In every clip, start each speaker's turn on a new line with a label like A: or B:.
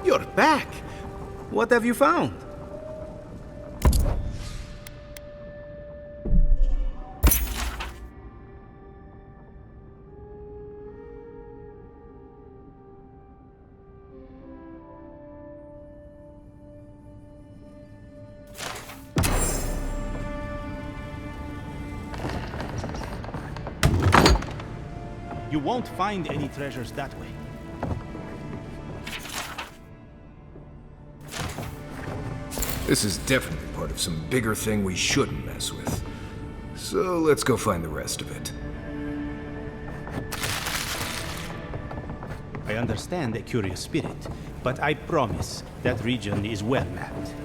A: You're back! What have you found?
B: You won't find any treasures that way.
C: This is definitely part of some bigger thing we shouldn't mess with. So let's go find the rest of it.
B: I understand a curious spirit, but I promise that region is well mapped.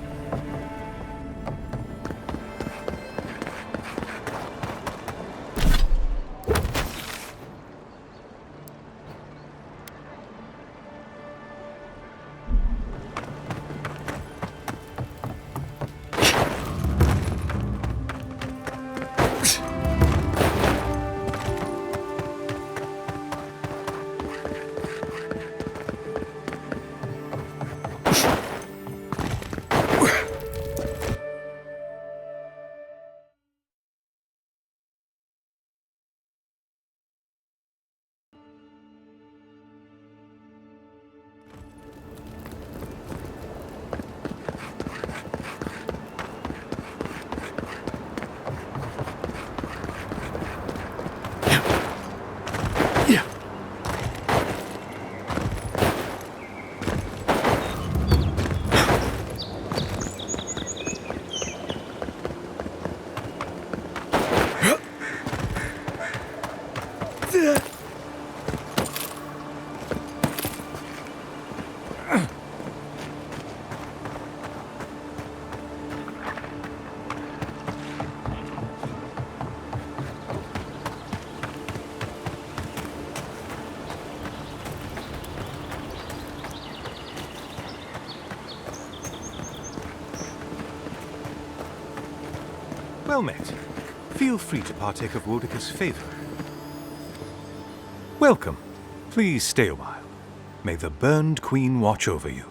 D: Well met. Feel free to partake of Wodika's favor. Welcome. Please stay a while. May the Burned Queen watch over you.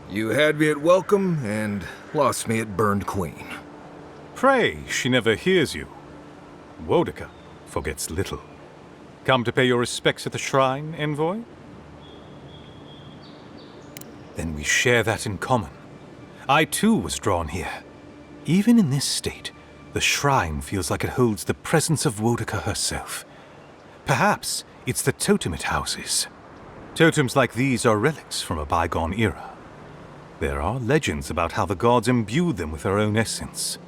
C: You had me at welcome and lost me at Burned Queen.
D: Pray she never hears you. Wodika forgets little. Come to pay your respects at the shrine, envoy? Then we share that in common. I too was drawn here. Even in this state, the shrine feels like it holds the presence of Wodika herself. Perhaps it's the totem it houses. Totems like these are relics from a bygone era. There are legends about how the gods imbued them with their own essence.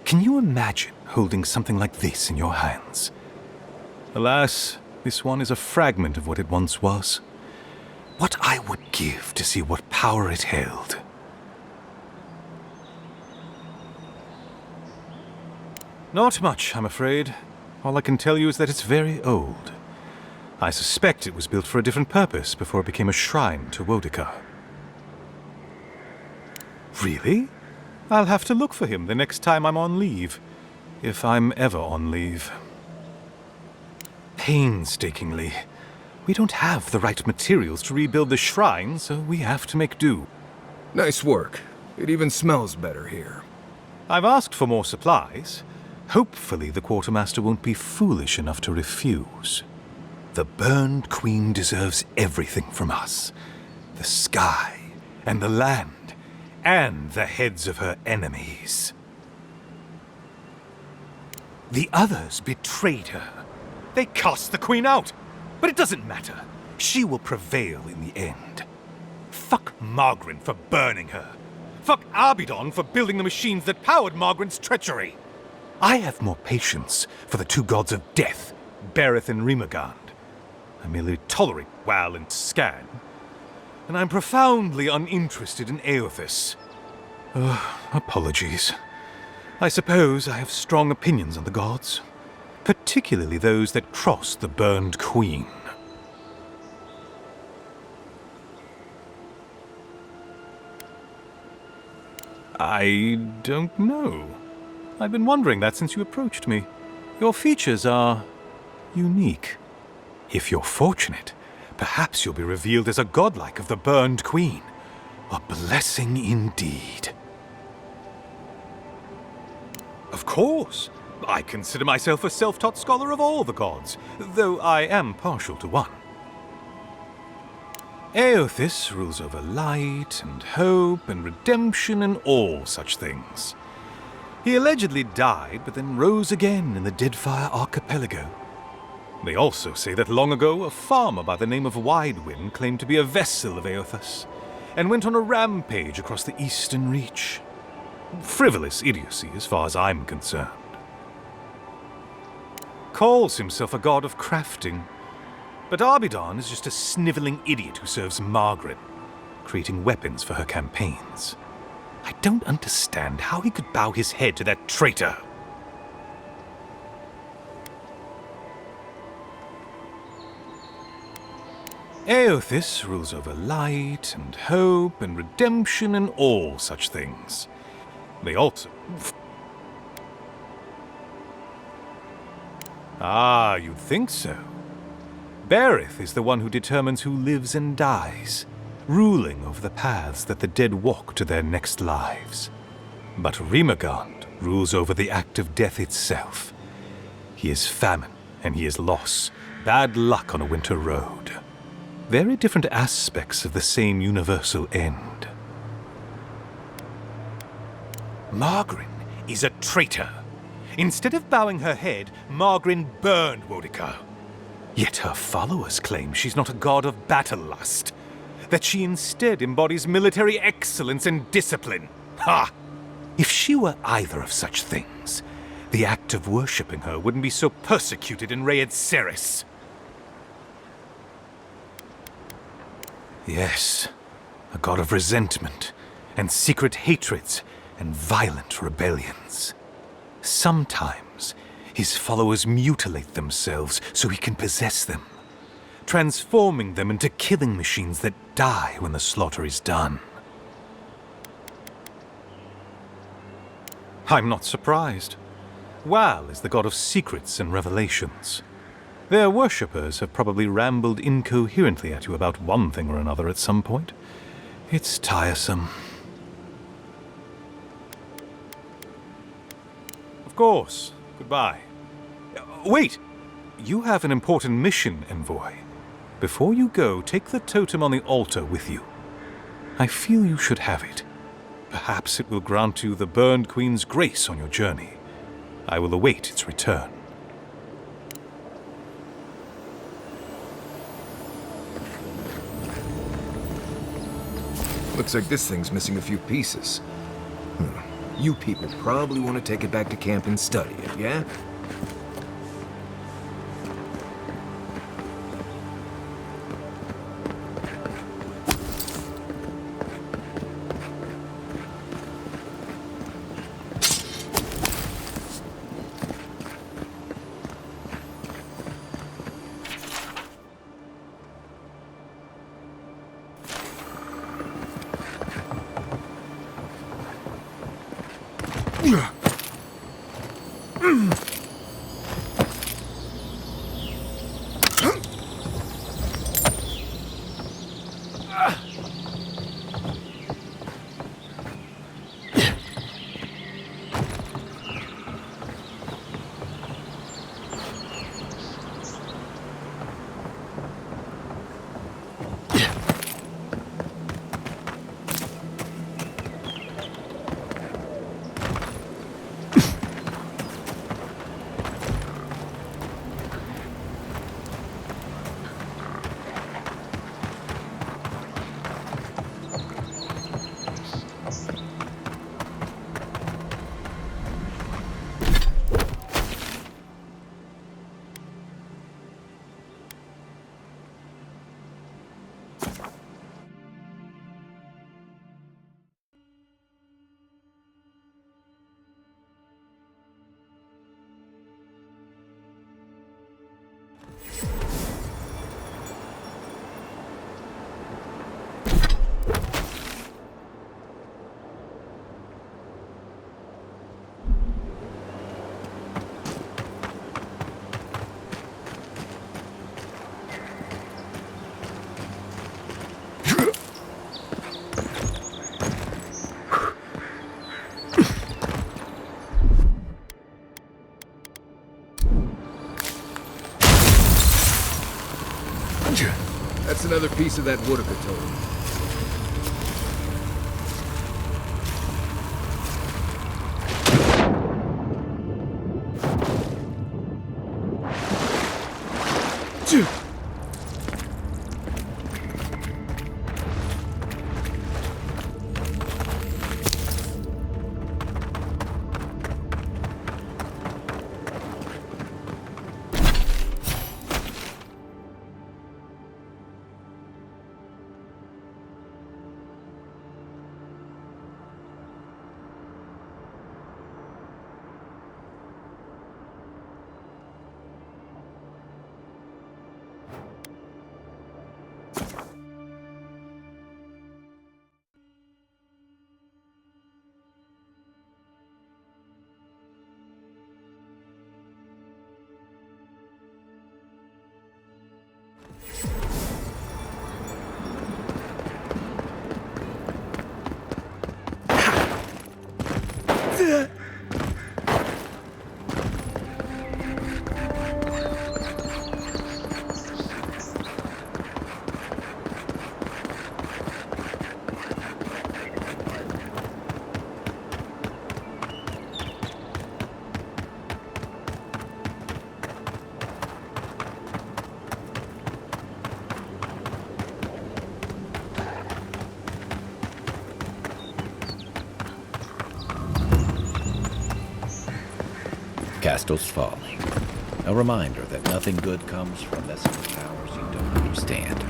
D: Can you imagine holding something like this in your hands? Alas, this one is a fragment of what it once was. What I would give to see what power it held. Not much, I'm afraid. All I can tell you is that it's very old. I suspect it was built for a different purpose before it became a shrine to Wodika. Really? I'll have to look for him the next time I'm on leave. If I'm ever on leave. Painstakingly. We don't have the right materials to rebuild the shrine, so we have to make do.
C: Nice work. It even smells better here.
D: I've asked for more supplies. Hopefully the quartermaster won't be foolish enough to refuse. The Burned Queen deserves everything from us. The sky, and the land, and the heads of her enemies. The others betrayed her. They cast the Queen out. But it doesn't matter. She will prevail in the end. Fuck Margaret for burning her. Fuck Abidon for building the machines that powered Margaret's treachery. I have more patience for the two gods of death, Bereth and Rimagand. I merely tolerate Wal and Scan. And I'm profoundly uninterested in Aothas. Apologies. I suppose I have strong opinions on the gods. Particularly those that cross the Burned Queen. I don't know. I've been wondering that since you approached me. Your features are unique. If you're fortunate, perhaps you'll be revealed as a godlike of the Burned Queen, A blessing indeed. Of course. I consider myself a self-taught scholar of all the gods, though I am partial to one. Aothis rules over light and hope and redemption and all such things. He allegedly died, but then rose again in the Deadfire Archipelago. They also say that long ago, a farmer by the name of Widewind claimed to be a vessel of Aothis, and went on a rampage across the Eastern Reach. Frivolous idiocy as far as I'm concerned. Calls himself a god of crafting, but Arbidan is just a sniveling idiot who serves Margaret, creating weapons for her campaigns. I don't understand how he could bow his head to that traitor. Aothis rules over light and hope and redemption and all such things. They also... Ah, you'd think so. Berith is the one who determines who lives and dies, ruling over the paths that the dead walk to their next lives. But Rimagand rules over the act of death itself. He is famine, and he is loss, bad luck on a winter road. Very different aspects of the same universal end. Margaret is a traitor. Instead of bowing her head, Margaret burned Wodica. Yet her followers claim she's not a god of battle lust, that she instead embodies military excellence and discipline. Ha! If she were either of such things, the act of worshipping her wouldn't be so persecuted in Rayed Ceres. Yes, a god of resentment, and secret hatreds, and violent rebellions. Sometimes, his followers mutilate themselves so he can possess them, transforming them into killing machines that die when the slaughter is done. I'm not surprised. Wal is the god of secrets and revelations. Their worshippers have probably rambled incoherently at you about one thing or another at some point. It's tiresome. Of course. Goodbye. Wait! You have an important mission, Envoy. Before you go, take the totem on the altar with you. I feel you should have it. Perhaps it will grant you the Burned Queen's grace on your journey. I will await its return.
C: Looks like this thing's missing a few pieces. You people probably want to take it back to camp and study it, yeah? That's another piece of that Woodaka totem.
E: Castle's falling. A reminder that nothing good comes from messing with powers you don't understand.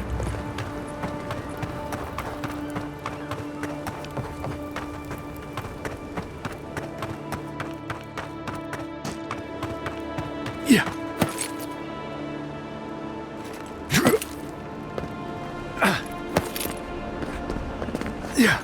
C: Yeah. Yeah.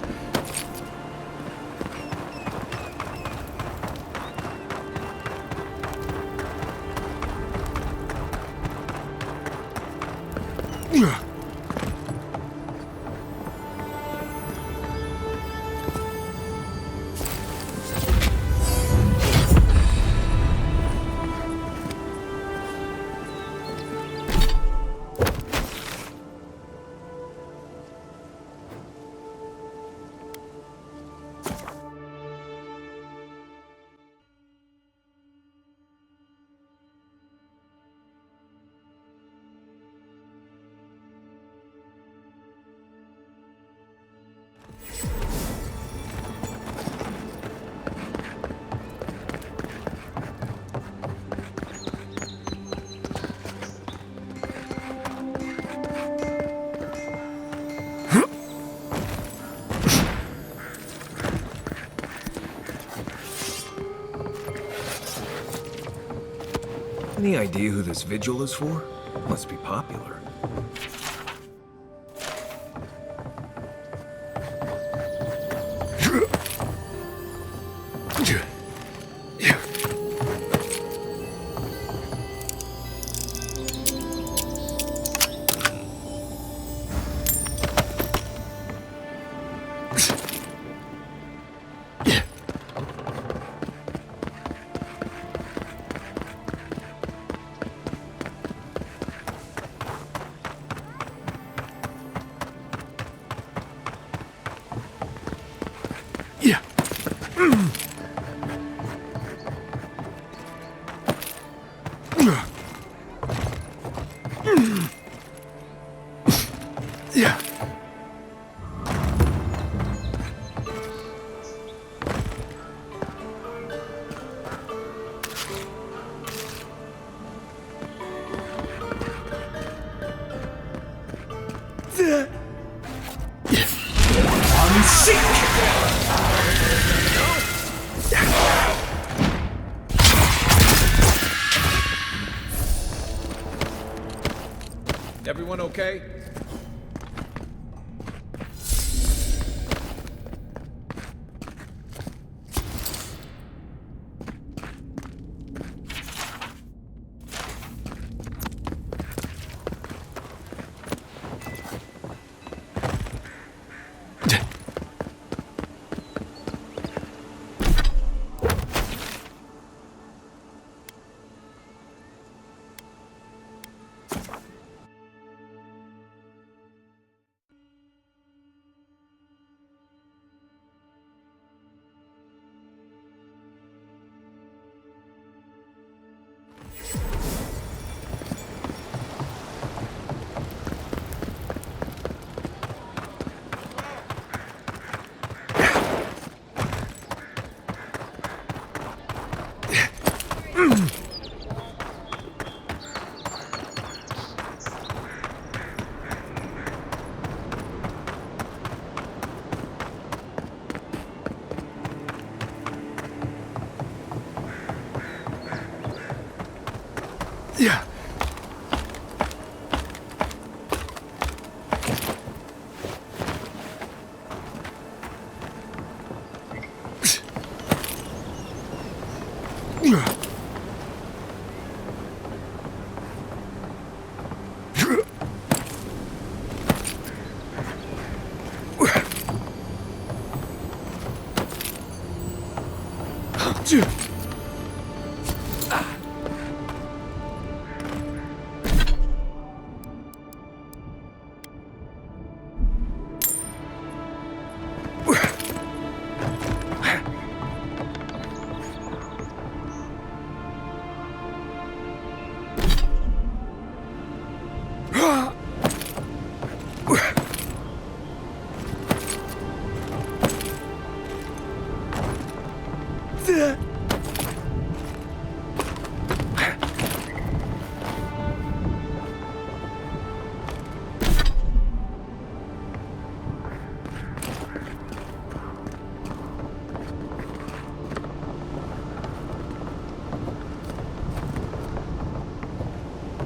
C: Any idea who this vigil is for? Must be popular. Everyone okay? Yeah.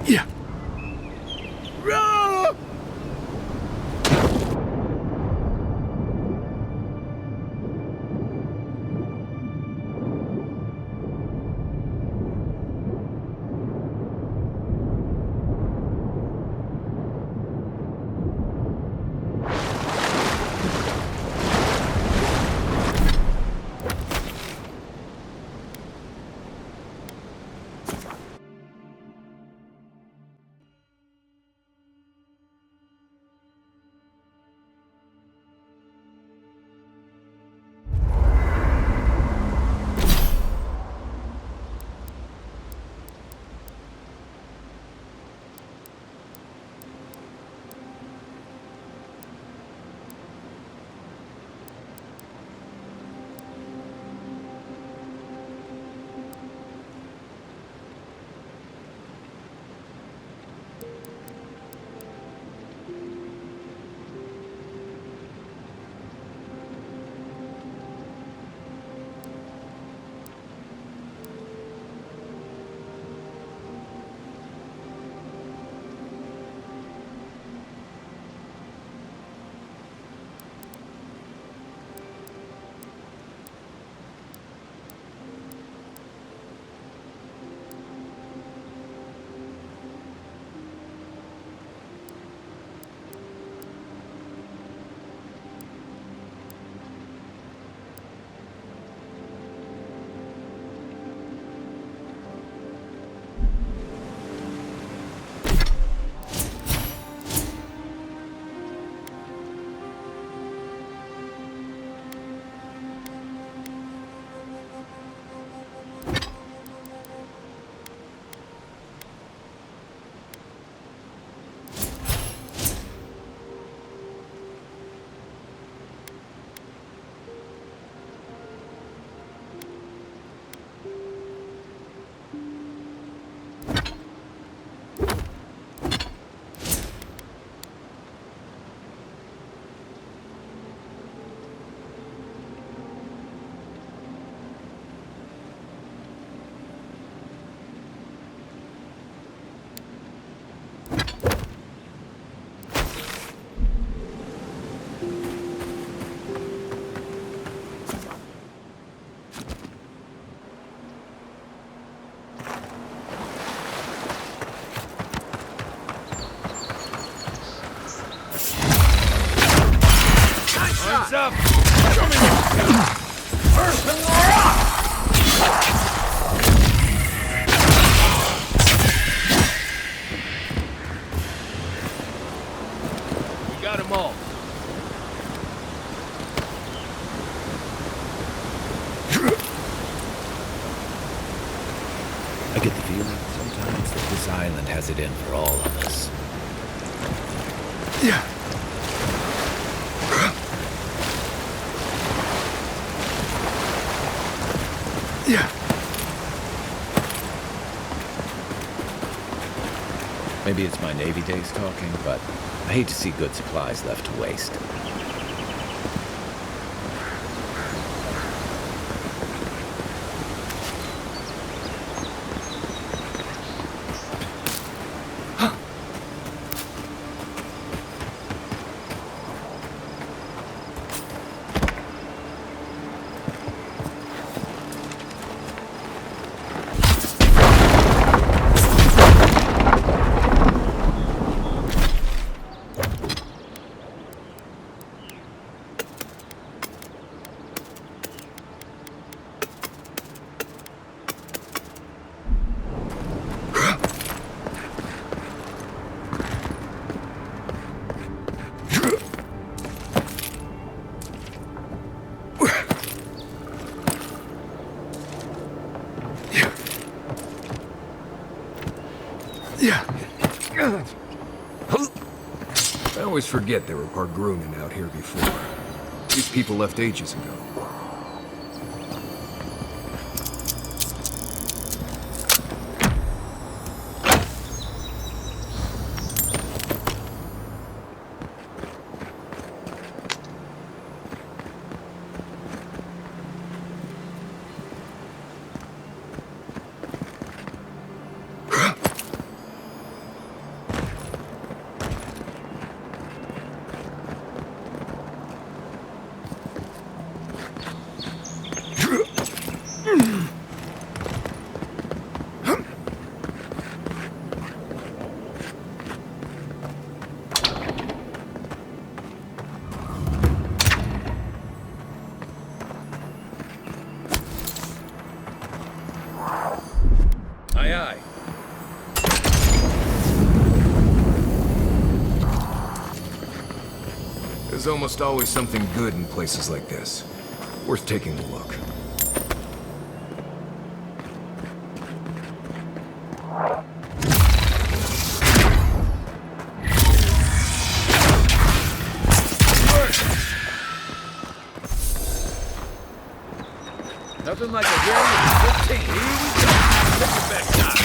C: Yeah.
F: up! We got them all.
E: I get the feeling sometimes that this island has it in for all of us.
C: Yeah. Yeah.
E: Maybe it's my Navy days talking, but I hate to see good supplies left to waste.
C: I always forget there were Pargrunen out here before. These people left ages ago.
E: Aye, aye.
C: There's almost always something good in places like this. Worth taking a look.
E: Nothing like a game of 15. Here we go. Take your best shot.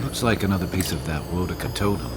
E: Looks like another piece of that Wotica totem.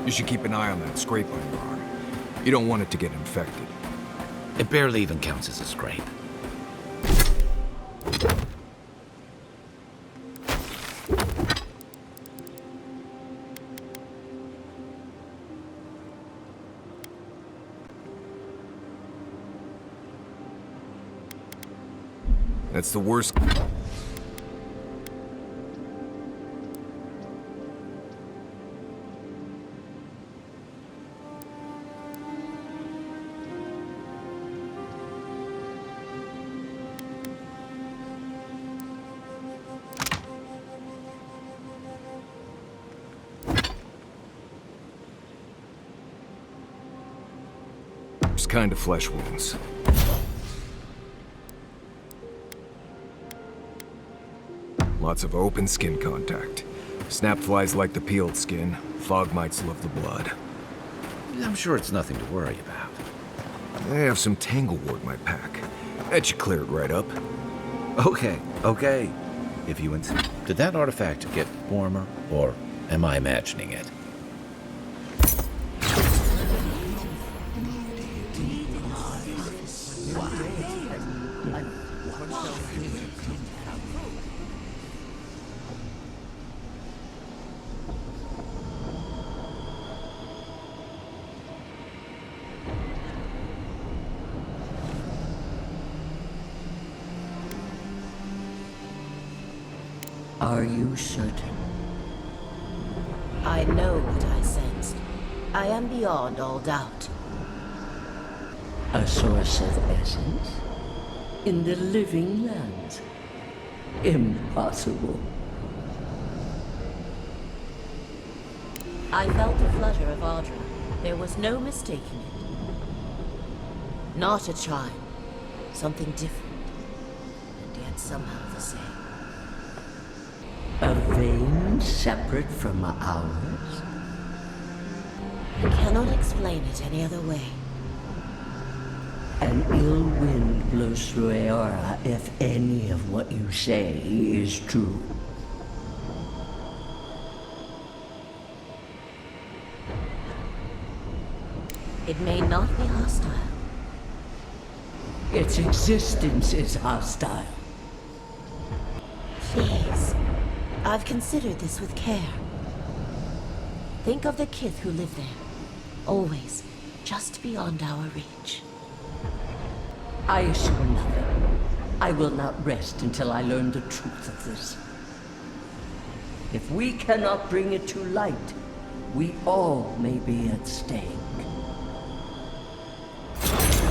C: You should keep an eye on that scrape on your arm. You don't want it to get infected.
E: It barely even counts as a scrape.
C: That's the worst. Kind of flesh wounds. Lots of open skin contact. Snap flies like the peeled skin. Fog mites love the blood.
E: I'm sure it's nothing to worry about.
C: I have some tanglewort in my pack. That should clear it right up.
E: Okay. If you insist. Did that artifact get warmer, or am I imagining it?
F: Are you certain?
G: I know what I sensed. I am beyond all doubt.
F: A source of essence? In the living lands? Impossible.
G: I felt the flutter of Audra. There was no mistaking it. Not a chime. Something different. And yet somehow the same.
F: A vein separate from ours?
G: I cannot explain it any other way.
F: An ill wind blows through Aora if any of what you say is true.
G: It may not be hostile.
F: Its existence is hostile.
G: Please. I've considered this with care. Think of the kith who live there. Always just beyond our reach.
F: I assure nothing. I will not rest until I learn the truth of this. If we cannot bring it to light, we all may be at stake.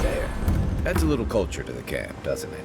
E: There. Adds a little culture to the camp, doesn't it?